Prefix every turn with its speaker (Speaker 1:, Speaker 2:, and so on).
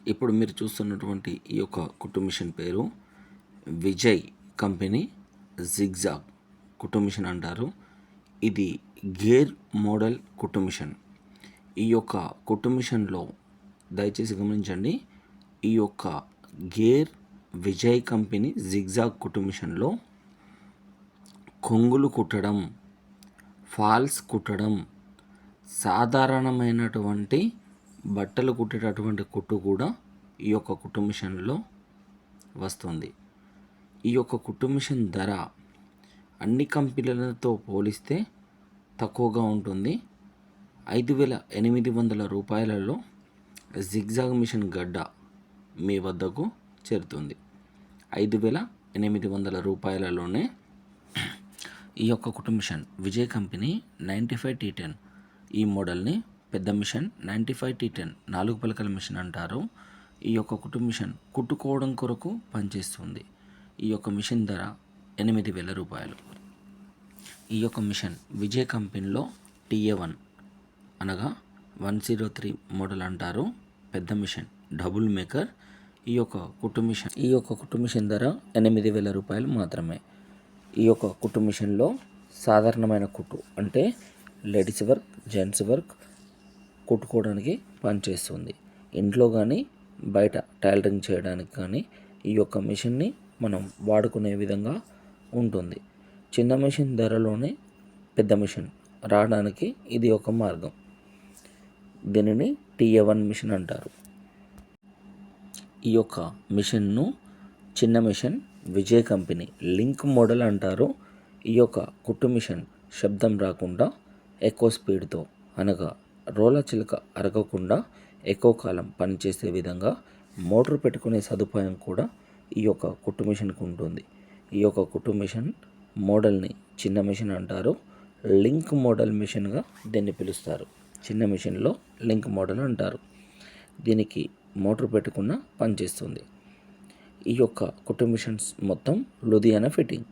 Speaker 1: ఇప్పుడు మీరు చూస్తున్నటువంటి ఈ యొక్క కుట్టు మిషన్ పేరు విజయ్ కంపెనీ జిగ్జాగ్ కుట్టు మిషన్ అంటారు. ఇది గేర్ మోడల్ కుట్టు మిషన్. ఈ యొక్క కుట్టు మిషన్లో దయచేసి గమనించండి, ఈ యొక్క గేర్ విజయ్ కంపెనీ జిగ్జాగ్ కుట్టు మిషన్లో కొంగులు కుట్టడం, ఫాల్స్ కుట్టడం, సాధారణమైనటువంటి బట్టలు కుట్టేటటువంటి కుట్టు కూడా ఈ యొక్క కుట్టు మిషన్లో వస్తుంది. ఈ యొక్క కుట్టు మిషన్ ధర అన్ని కంపెనీలతో పోలిస్తే తక్కువగా ఉంటుంది. 5,800 రూపాయలలో జిగ్జాగ్ మిషన్ గడ్డ మీ వద్దకు చేరుతుంది. 5,800 రూపాయలలోనే ఈ యొక్క కుట్టు మిషన్ విజయ్ కంపెనీ 95T10 ఈ మోడల్ని పెద్ద మిషన్ 95T10 4 పలకల మిషన్ అంటారు. ఈ యొక్క కుట్టు మిషన్ కుట్టుకోవడం కొరకు పనిచేస్తుంది. ఈ యొక్క మిషన్ ధర 8,000 రూపాయలు. ఈ యొక్క మిషన్ విజయ్ కంపెనీలో TA1 అనగా 103 మోడల్ అంటారు. పెద్ద మిషన్ డబుల్ మేకర్. ఈ యొక్క కుట్టు మిషన్ ధర 8,000 రూపాయలు మాత్రమే. ఈ యొక్క కుట్టు మిషన్లో సాధారణమైన కుట్టు అంటే లేడీస్ వర్క్, జెంట్స్ వర్క్ కుట్టుకోవడానికి పనిచేస్తుంది. ఇంట్లో కానీ బయట టైలరింగ్ చేయడానికి కానీ ఈ యొక్క మిషన్ని మనం వాడుకునే విధంగా ఉంటుంది. చిన్న మిషన్ ధరలోనే పెద్ద మిషన్ రావడానికి ఇది ఒక మార్గం. దీనిని TA1 మిషన్ అంటారు. ఈ యొక్క మిషన్ను చిన్న machine Vijay company link model అంటారు. ఈ యొక్క కుట్టు మిషన్ శబ్దం రాకుండా ఎక్కువ స్పీడ్తో అనగా రోల చిలుక అరగకుండా ఎక్కువ కాలం పనిచేసే విధంగా మోటార్ పెట్టుకునే సదుపాయం కూడా ఈ యొక్క కుట్టు మిషన్కి ఉంటుంది. ఈ యొక్క కుట్టు మిషన్ మోడల్ని చిన్న మిషన్ అంటారు. లింక్ మోడల్ మిషన్గా దీన్ని పిలుస్తారు. చిన్న మిషన్లో లింక్ మోడల్ అంటారు. దీనికి మోటార్ పెట్టుకున్న పనిచేస్తుంది. ఈ యొక్క కుట్టు మిషన్స్ మొత్తం లూధియానా ఫిట్టింగ్.